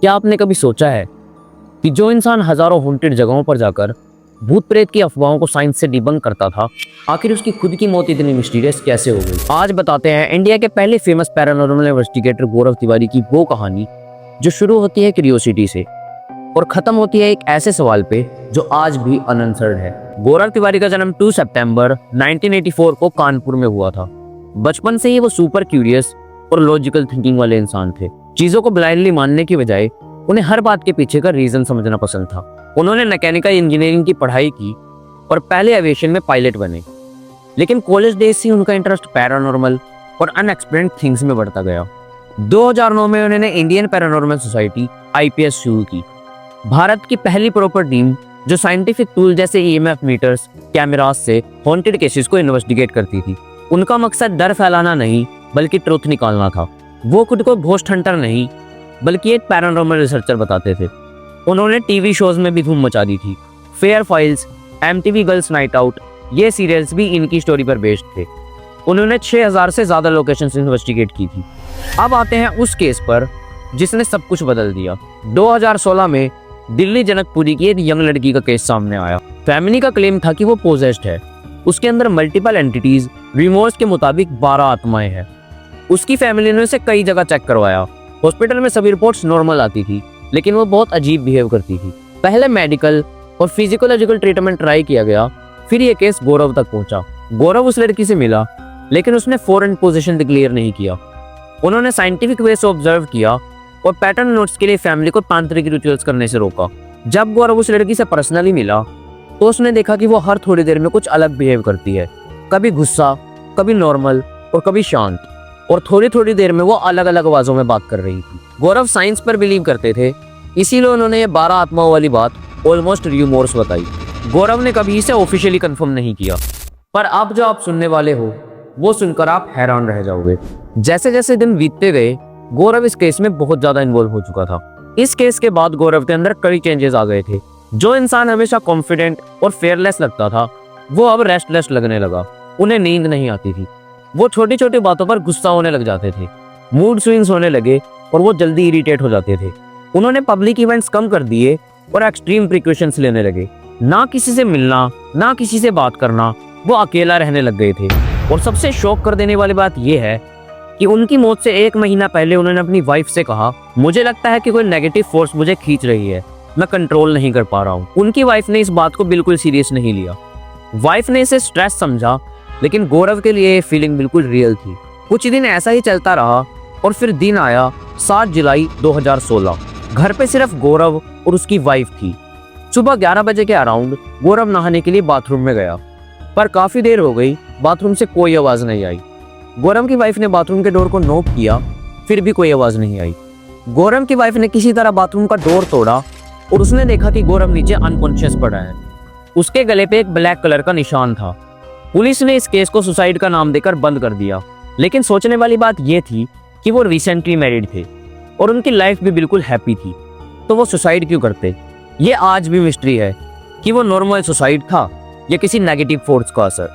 क्या आपने कभी सोचा है कि जो इंसान हजारों हॉन्टेड जगहों पर जाकर भूत प्रेत की अफवाहों को साइंस से डिबंक करता था, आखिर उसकी खुद की मौत इतनी मिस्टीरियस कैसे हो गई? आज बताते हैं इंडिया के पहले फेमस पैरानॉर्मल इन्वेस्टिगेटर गौरव तिवारी की वो कहानी जो शुरू होती है क्यूरियोसिटी से और खत्म होती है एक ऐसे सवाल पे जो आज भी अनआंसर्ड है। गौरव तिवारी का जन्म 2 सितंबर 1984 को कानपुर में हुआ था। बचपन से ही वो सुपर क्यूरियस और लॉजिकल थिंकिंग वाले इंसान थे। चीजों को ब्लाइंडली मानने की बजाय उन्हें हर बात के पीछे का रीजन समझना पसंद था। उन्होंने मैकेनिकल इंजीनियरिंग की पढ़ाई की और पहले एविएशन में पायलट बने, लेकिन कॉलेज डेज से उनका इंटरेस्ट पैरानॉर्मल और अनएक्सप्लेन्ड थिंग्स में बढ़ता गया। 2009 में उन्होंने इंडियन पैरानॉर्मल सोसाइटी IPS शुरू की, भारत की पहली प्रॉपर टीम जो साइंटिफिक टूल जैसे EMF मीटर्स, कैमरास से हॉन्टेड केसेस को इन्वेस्टिगेट करती थी। उनका मकसद डर फैलाना नहीं बल्कि ट्रुथ निकालना था। वो खुद को घोस्ट हंटर नहीं बल्कि एक पैरानॉर्मल रिसर्चर बताते थे। उन्होंने टीवी शोज में भी धूम मचा दी थी। Fair files, MTV girls night out, ये सीरियल्स भी इनकी स्टोरी पर बेस्ड थे। उन्होंने 6000 से ज्यादा लोकेशंस इन्वेस्टिगेट की थी। अब आते हैं उस केस पर जिसने सब कुछ बदल दिया। 2016 में दिल्ली जनकपुरी की एक यंग लड़की का केस सामने आया। फैमिली का क्लेम था कि वो पोजेस्ड है। उसके अंदर मल्टीपल एंटिटीज, रिमोर्स के मुताबिक 12 आत्माएं हैं। उसकी फैमिली ने उसे कई जगह चेक करवाया। हॉस्पिटल में सभी रिपोर्ट्स नॉर्मल आती थी, लेकिन वो बहुत अजीब बिहेव करती थी। पहले मेडिकल और फिजिकोलॉजिकल ट्रीटमेंट ट्राई किया गया, फिर ये केस गौरव तक पहुंचा। गौरव उस लड़की से मिला, लेकिन उसने फॉरेन पोजीशन डिक्लेयर नहीं किया। उन्होंने साइंटिफिक वे से ऑब्जर्व किया और पैटर्न नोट्स के लिए फैमिली को तांत्रिक रिचुअल्स करने से रोका। जब गौरव उस लड़की से पर्सनली मिला तो उसने देखा कि वो हर थोड़ी देर में कुछ अलग बिहेव करती है, कभी गुस्सा, कभी नॉर्मल और कभी शांत, और थोड़ी थोड़ी देर में वो अलग अलग आवाजों में बात कर रही थी। गौरव साइंस पर बिलीव करते थे, इसीलिए उन्होंने ये 12 आत्माओं वाली बात ऑलमोस्ट रियूमोर्स बताई। गौरव ने कभी इसे ऑफिशियली कंफर्म नहीं किया, पर अब जो आप सुनने वाले हो वो सुनकर आप हैरान रह जाओगे। जैसे जैसे दिन बीतते गए गौरव इस केस में बहुत ज्यादा इन्वॉल्व हो चुका था। इस केस के बाद गौरव के अंदर कई चेंजेस आ गए थे। जो इंसान हमेशा कॉन्फिडेंट और फेयरलेस लगता था वो अब रेस्टलेस लगने लगा। उन्हें नींद नहीं आती थी, वो छोटी छोटी बातों पर गुस्सा होने लग जाते थे, मूड स्विंग्स होने लगे और वो जल्दी इरिटेट हो जाते थे। उन्होंने पब्लिक इवेंट्स कम कर दिए और एक्सट्रीम प्रिकॉशंस लेने लगे। ना किसी से मिलना, ना किसी से बात करना, वो अकेला रहने लग गए थे। और सबसे शॉक कर देने वाली बात यह है कि उनकी मौत से 1 महीना पहले उन्होंने अपनी वाइफ से कहा, मुझे लगता है कि कोई नेगेटिव फोर्स मुझे खींच रही है, मैं कंट्रोल नहीं कर पा रहा हूँ। उनकी वाइफ ने इस बात को बिल्कुल सीरियस नहीं लिया। वाइफ ने इसे स्ट्रेस समझा, लेकिन गौरव के लिए ये फीलिंग बिल्कुल रियल थी। कुछ दिन ऐसा ही चलता रहा और फिर दिन आया 7 जुलाई 2016। घर पे सिर्फ गौरव और उसकी वाइफ थी। सुबह 11 बजे के अराउंड गौरव नहाने के लिए बाथरूम में गया, पर काफी देर हो गई, बाथरूम से कोई आवाज नहीं आई। गौरव की वाइफ ने बाथरूम के डोर को नॉक किया, फिर भी कोई आवाज नहीं आई। गौरव की वाइफ ने किसी तरह बाथरूम का डोर तोड़ा और उसने देखा कि गौरव नीचे अनकॉन्शियस पड़ा है। उसके गले पे एक ब्लैक कलर का निशान था। पुलिस ने इस केस को सुसाइड का नाम देकर बंद कर दिया, लेकिन सोचने वाली बात यह थी कि वो रिसेंटली मैरिड थे और उनकी लाइफ भी बिल्कुल हैप्पी थी, तो वो सुसाइड क्यों करते? ये आज भी मिस्ट्री है कि वो नॉर्मल सुसाइड था या किसी नेगेटिव फोर्स का असर।